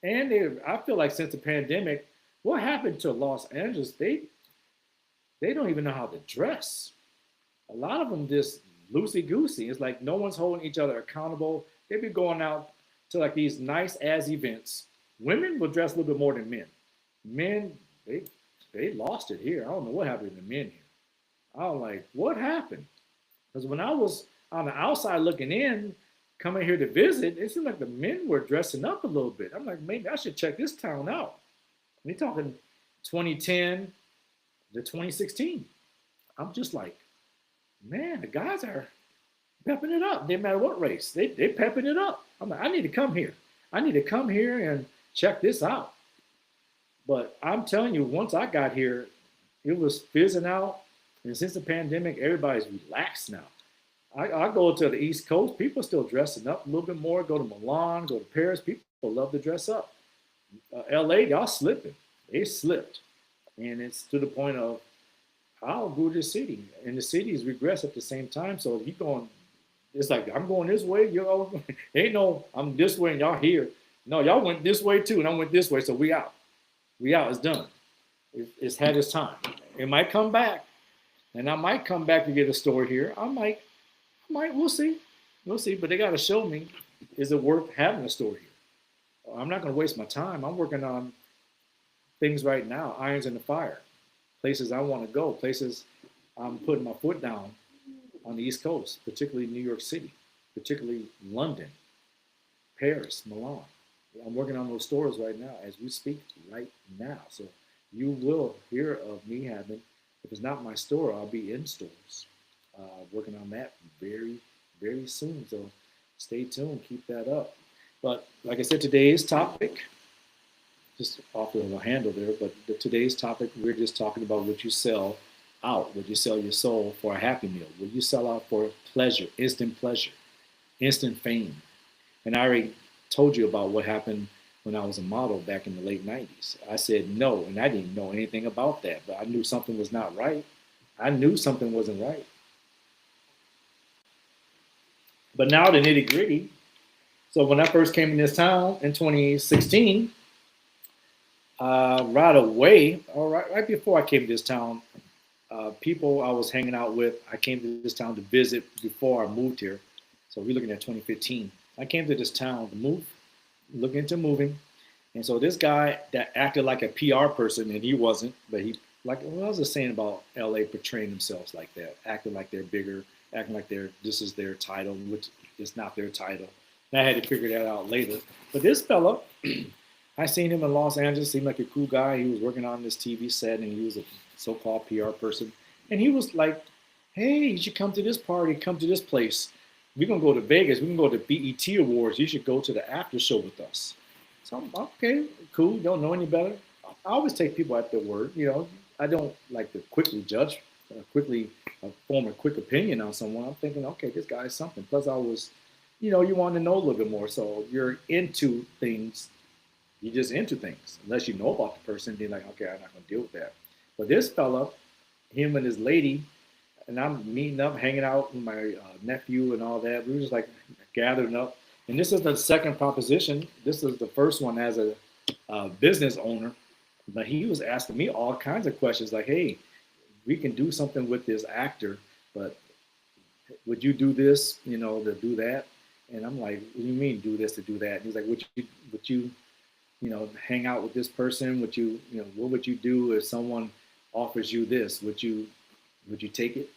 And I feel like since the pandemic, what happened to Los Angeles? They don't even know how to dress. A lot of them just loosey goosey. It's like no one's holding each other accountable. They be going out to like these nice ass events. Women will dress a little bit more than men. Men, they lost it here. I don't know what happened to the men here. I was like, what happened? Because when I was on the outside looking in, coming here to visit, it seemed like the men were dressing up a little bit. I'm like, maybe I should check this town out. We're talking 2010 to 2016. I'm just like, man, the guys are pepping it up. No matter what race, they pepping it up. I'm like, I need to come here. I need to come here and check this out. But I'm telling you, once I got here, it was fizzing out. And since the pandemic, everybody's relaxed now. I go to the East Coast, people are still dressing up a little bit more. Go to Milan, go to Paris, people love to dress up. LA, y'all slipping. They slipped. And it's to the point of, I'll go to the city. And the cities regress at the same time. So if you going, it's like, I'm going this way, you know, ain't no, I'm this way and y'all here. No, y'all went this way too, and I went this way. So we out. We out. It's done. It's had its time. It might come back. And I might come back to get a store here. We'll see. We'll see. But they got to show me, is it worth having a store here? I'm not going to waste my time. I'm working on things right now, irons in the fire, places I want to go, places I'm putting my foot down on the East Coast, particularly New York City, particularly London, Paris, Milan. I'm working on those stores right now as we speak right now. So you will hear of me having, if it's not my store, I'll be in stores. Working on that very, very soon. So stay tuned, keep that up. But like I said, today's topic, just off the handle there, but today's topic, we're just talking about what you sell out. Would you sell your soul for a happy meal? Would you sell out for pleasure, instant fame? And I already told you about what happened when I was a model back in the late 90s. I said no, and I didn't know anything about that, but I knew something was not right. I knew something wasn't right. But now the nitty gritty. So when I first came in this town in 2016, right away, or right before I came to this town, people I was hanging out with, I came to this town to visit before I moved here. So we're looking at 2015. I came to this town to move, look into moving. And so this guy that acted like a PR person, and he wasn't, but he, like what I was just saying about LA portraying themselves like that, acting like they're bigger, acting like this is their title, which is not their title. And I had to figure that out later. But this fella, I seen him in Los Angeles, seemed like a cool guy. He was working on this TV set and he was a so-called PR person. And he was like, hey, you should come to this party, come to this place. We're gonna go to Vegas, we can go to BET Awards. You should go to the after show with us. So I'm okay, cool. Don't know any better. I always take people at their word. I don't like to quickly judge, quickly form a quick opinion on someone. I'm thinking, okay, this guy is something. Plus, I was, you want to know a little bit more. So you're into things. You're just into things. Unless you know about the person, then like, okay, I'm not gonna deal with that. But this fella, him and his lady, and I'm meeting up, hanging out with my nephew and all that. We were just like gathering up. And this is the second proposition. This is the first one as a business owner. But he was asking me all kinds of questions like, hey, we can do something with this actor, but would you do this, to do that? And I'm like, what do you mean do this to do that? And he's like, would you, hang out with this person? What would you do if someone offers you this? Would you take it?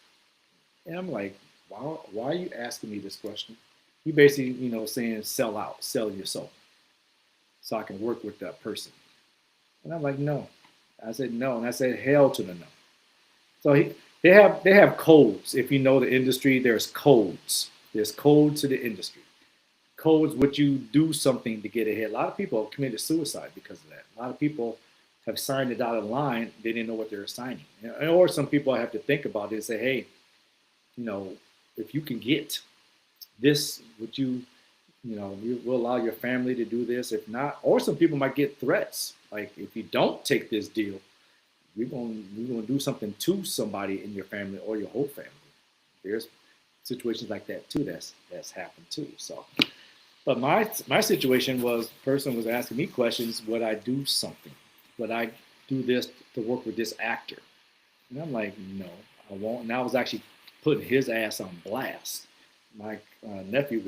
And I'm like, why are you asking me this question? He basically, saying sell out, sell your soul so I can work with that person. And I'm like, no. I said no. And I said, hell to the no. So they have codes. If you know the industry, there's codes. There's codes to the industry. Codes would you do something to get ahead. A lot of people have committed suicide because of that. A lot of people have signed a dotted line. They didn't know what they were signing. Or some people have to think about it and say, hey, if you can get this, would you, you will allow your family to do this? If not, or some people might get threats. Like if you don't take this deal, we're gonna do something to somebody in your family or your whole family. There's situations like that too. That's happened too. So, but my situation was, the person was asking me questions. Would I do something? Would I do this to work with this actor? And I'm like, no, I won't. And I was actually putting his ass on blast. My nephew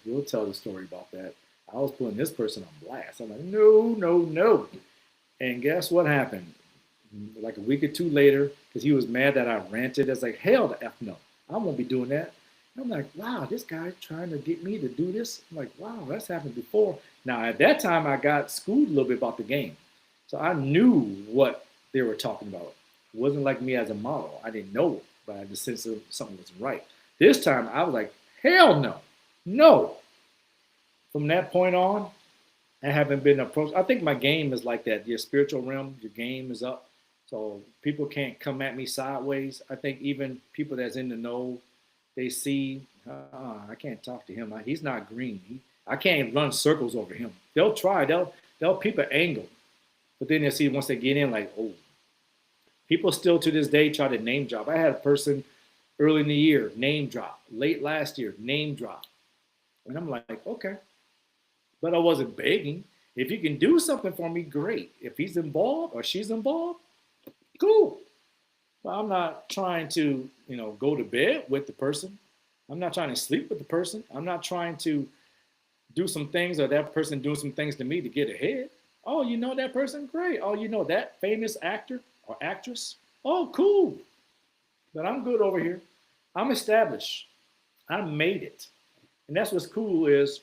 will tell the story about that. I was putting this person on blast. I'm like, no, no, no. And guess what happened? Like a week or two later, because he was mad that I ranted, I was like, hell the F no. I won't be doing that. And I'm like, wow, this guy's trying to get me to do this. I'm like, wow, that's happened before. Now, at that time, I got schooled a little bit about the game. So I knew what they were talking about. It wasn't like me as a model. I didn't know it, but I just sensed something wasn't right. This time, I was like, hell no. No. From that point on, I haven't been approached. I think my game is like that. Your spiritual realm, your game is up. So people can't come at me sideways. I think even people that's in the know, they see, I can't talk to him. He's not green. I can't run circles over him. They'll try. They'll peep an angle. But then they'll see once they get in, like, oh. People still to this day try to name drop. I had a person early in the year, name drop. Late last year, name drop. And I'm like, okay. But I wasn't begging. If you can do something for me, great. If he's involved or she's involved, cool. But I'm not trying to, go to bed with the person. I'm not trying to sleep with the person. I'm not trying to do some things or that person doing some things to me to get ahead. Oh, you know that person? Great. Oh, you know that famous actor or actress? Oh, cool. But I'm good over here. I'm established. I made it. And that's what's cool is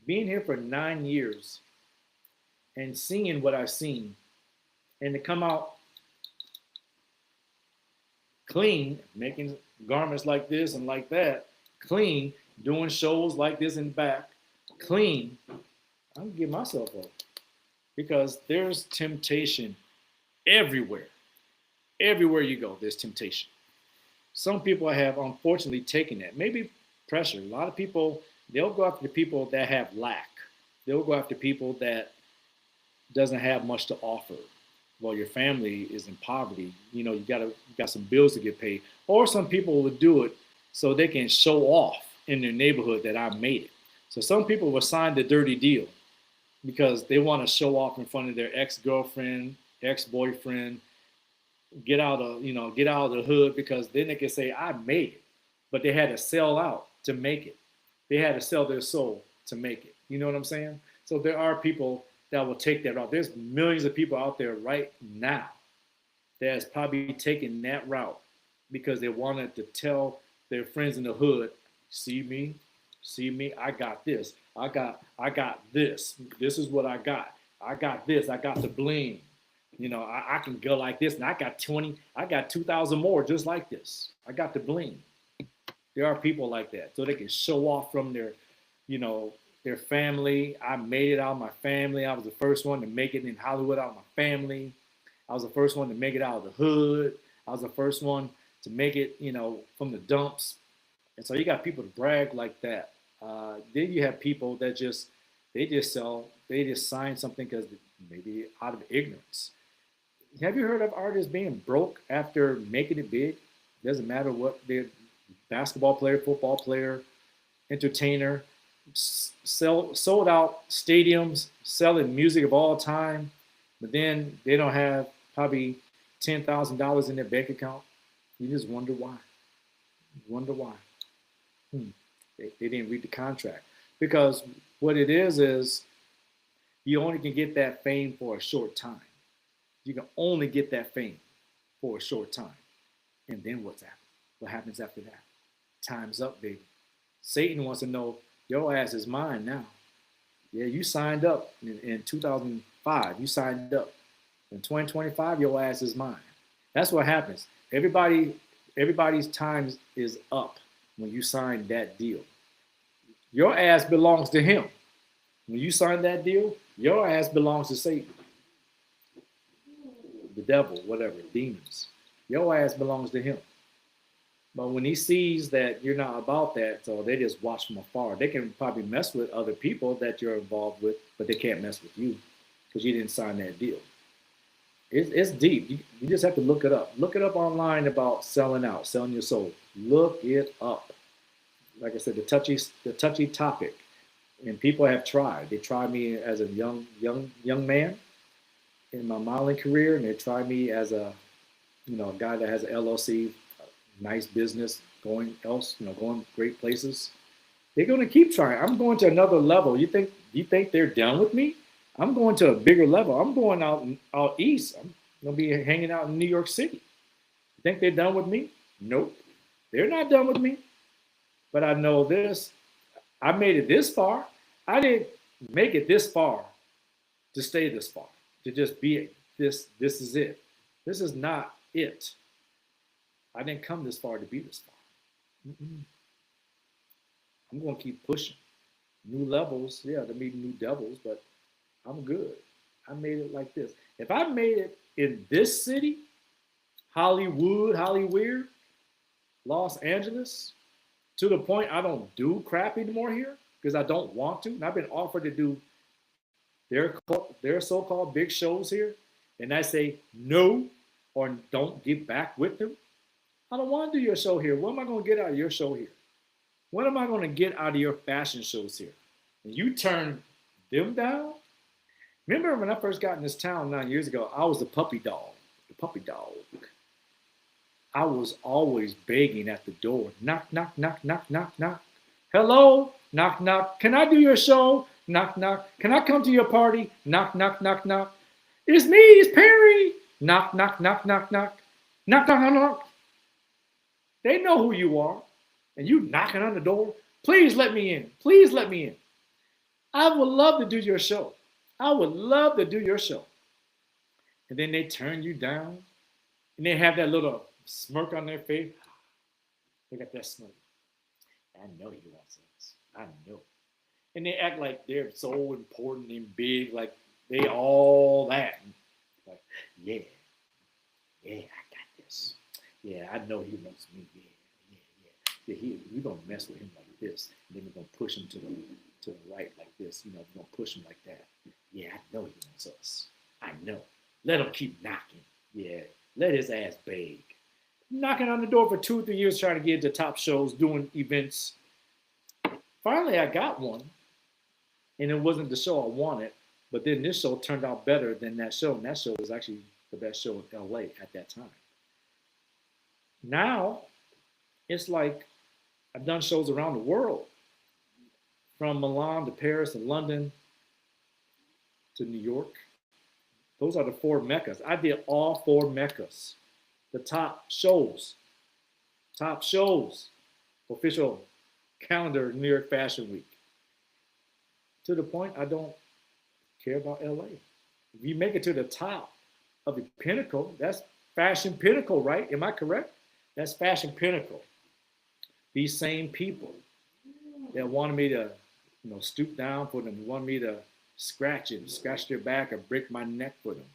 being here for 9 years and seeing what I've seen and to come out clean, making garments like this and like that, clean, doing shows like this in back, clean, I'm gonna give myself up because there's temptation everywhere. Everywhere you go, there's temptation. Some people have unfortunately taken that. Maybe pressure. A lot of people, they'll go after the people that have lack. They'll go after people that doesn't have much to offer. Well, your family is in poverty. You got some bills to get paid. Or some people will do it so they can show off in their neighborhood that I made it. So some people will sign the dirty deal because they want to show off in front of their ex-girlfriend, ex-boyfriend, get out of the hood because then they can say I made it, but they had to sell out to make it. They had to sell their soul to make it. You know what I'm saying? So there are people that will take that route. There's millions of people out there right now that's probably taking that route because they wanted to tell their friends in the hood, see me, I got this. I got this. This is what I got. I got this. I got the bling. I can go like this, and I got 2,000 more just like this. I got the bling. There are people like that, so they can show off from their family. I made it out of my family. I was the first one to make it in Hollywood out of my family. I was the first one to make it out of the hood. I was the first one to make it, from the dumps. And so you got people to brag like that. Then you have people that they just sign something because maybe out of ignorance. Have you heard of artists being broke after making it big? Doesn't matter what they're basketball player, football player, entertainer, sold out stadiums, selling music of all time, but then they don't have probably $10,000 in their bank account. You just wonder why. Wonder why. They didn't read the contract. Because what it is you only can get that fame for a short time. You can only get that fame for a short time. And then what's happened? What happens after that? Time's up, baby. Satan wants to know, your ass is mine now. Yeah, you signed up in 2005. You signed up. In 2025, your ass is mine. That's what happens. Everybody's time is up when you sign that deal. Your ass belongs to him. When you sign that deal, your ass belongs to Satan, the devil, whatever, demons. Your ass belongs to him. But when he sees that you're not about that, so they just watch from afar. They can probably mess with other people that you're involved with, but they can't mess with you because you didn't sign that deal. It's deep. You just have to look it up. Look it up online about selling out, selling your soul. Look it up. Like I said, the touchy topic, and people have tried. They tried me as a young man in my modeling career, and they tried me as a guy that has an LLC, nice business, going great places. They're going to keep trying. I'm going to another level. You think they're done with me? I'm going to a bigger level. I'm going out east. I'm going to be hanging out in New York City. You think they're done with me? Nope. They're not done with me. But I know this. I made it this far. I didn't make it this far to stay this far, to just be it. This is it. This is not it. I didn't come this far to be this far. I'm going to keep pushing. New levels, yeah, to meet new devils, but I'm good. I made it like this. If I made it in this city, Hollywood, Los Angeles, to the point I don't do crap anymore here because I don't want to. And I've been offered to do their so-called big shows here, and I say no or don't get back with them. I don't want to do your show here. What am I going to get out of your show here? What am I going to get out of your fashion shows here? And you turn them down? Remember when I first got in this town 9 years ago, I was the puppy dog. I was always begging at the door. Knock, knock, knock, knock, knock, knock. Hello? Knock, knock. Can I do your show? Knock, knock. Can I come to your party? Knock, knock, knock, knock. It's me, it's Perry. Knock, knock, knock, knock, knock. Knock, knock, knock, knock. They know who you are. And you knocking on the door. Please let me in. Please let me in. I would love to do your show. I would love to do your show. And then they turn you down. And they have that little smirk on their face. Look at that smirk. I know he wants us. I know. And they act like they're so important and big, like they all that. Like, yeah, I got this. Yeah, I know he wants me. Yeah. We're gonna mess with him like this, and then we're gonna push him to the right like this. We're gonna push him like that. Yeah, I know he wants us. I know. Let him keep knocking. Yeah, let his ass beg. Knocking on the door for 2 or 3 years trying to get into top shows, doing events. Finally, I got one, and it wasn't the show I wanted. But then this show turned out better than that show, and that show was actually the best show in LA at that time. Now, it's like I've done shows around the world. from Milan to Paris to London to New York. Those are the 4 Meccas. I did all 4 Meccas. The top shows, official calendar New York Fashion Week. To the point I don't care about LA. If you make it to the top of the pinnacle, that's fashion pinnacle, right? Am I correct? That's fashion pinnacle. These same people that wanted me to, stoop down for them, wanted me to scratch their back or break my neck for them.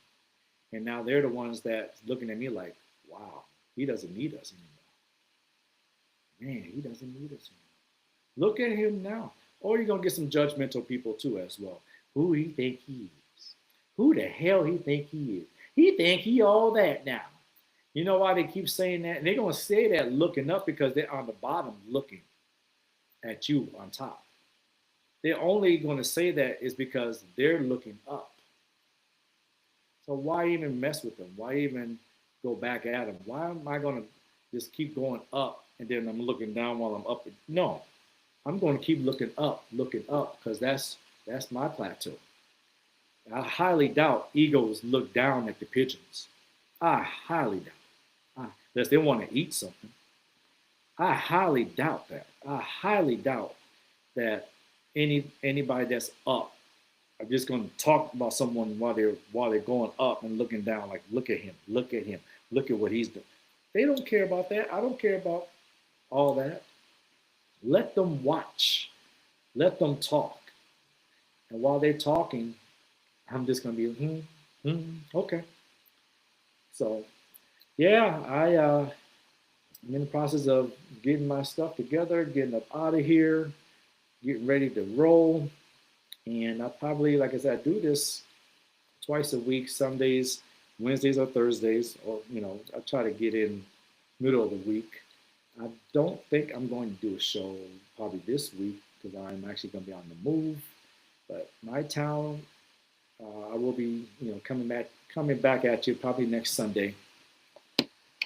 And now they're the ones that looking at me like, wow, he doesn't need us anymore. Man, he doesn't need us anymore. Look at him now. Or you're going to get some judgmental people too as well. Who he think he is? Who the hell he think he is? He think he all that now. You know why they keep saying that? And they're going to say that looking up because they're on the bottom looking at you on top. They're only going to say that is because they're looking up. So why even mess with them? Why even go back at them? Why am I going to just keep going up and then I'm looking down while I'm up? No, I'm going to keep looking up, because that's my plateau. I highly doubt egos look down at the pigeons. I highly doubt. Unless they want to eat something. I highly doubt that. I highly doubt that anybody that's up are just going to talk about someone while they're going up and looking down, like look at him, look at what he's doing. They don't care about that. I don't care about all that. Let them watch. Let them talk. And while they're talking, I'm just going to be, okay. So, yeah, I'm in the process of getting my stuff together, getting up out of here, getting ready to roll. And I probably, like I said, I do this twice a week, some days, Wednesdays or Thursdays, or, I try to get in middle of the week. I don't think I'm going to do a show probably this week because I'm actually going to be on the move. But my town, I will be, coming back at you probably next Sunday.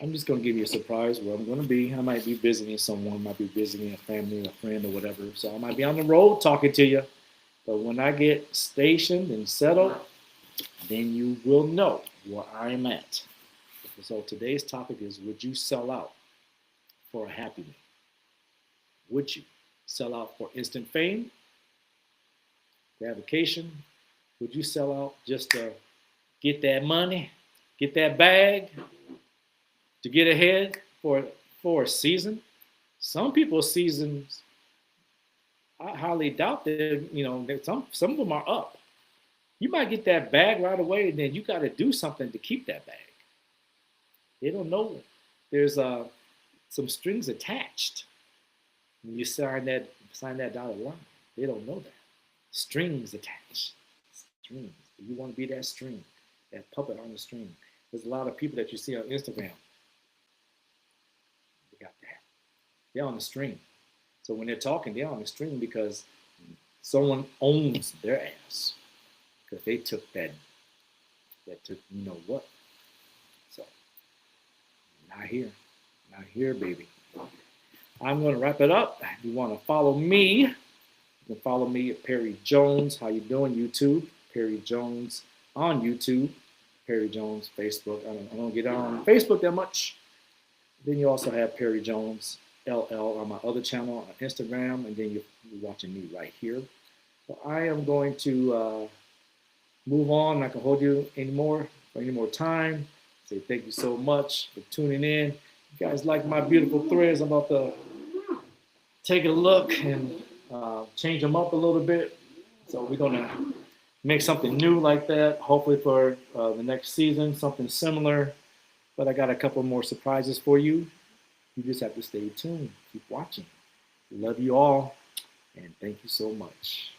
I'm just going to give you a surprise where I'm going to be. I might be visiting someone, might be visiting a family, a friend, or whatever. So I might be on the road talking to you. But when I get stationed and settled, then you will know where I am at. So today's topic is, would you sell out for a happy meal? Would you sell out for instant fame, gratification? Would you sell out just to get that money, get that bag, to get ahead for a season? Some people's seasons, I highly doubt that, some of them are up. You might get that bag right away, and then you got to do something to keep that bag. They don't know there's some strings attached when you sign that dotted line. They don't know that. Strings attached. Strings. You want to be that string, that puppet on the string. There's a lot of people that you see on Instagram. They got that. They're on the string. So when they're talking, they're on the string because someone owns their ass. Because they took that took what. So, not here, baby. I'm going to wrap it up. If you want to follow me, you can follow me at Perry Jones. How you doing, YouTube? Perry Jones on YouTube. Perry Jones, Facebook. I don't get on Facebook that much. Then you also have Perry Jones LL on my other channel on Instagram, and then you're watching me right here. So I am going to move on. I'm not going to hold you anymore for any more time. Say thank you so much for tuning in. You guys like my beautiful threads? I'm about to take a look and change them up a little bit. So we're going to make something new like that, hopefully for the next season, something similar. But I got a couple more surprises for you. You just have to stay tuned. Keep watching. Love you all, and thank you so much.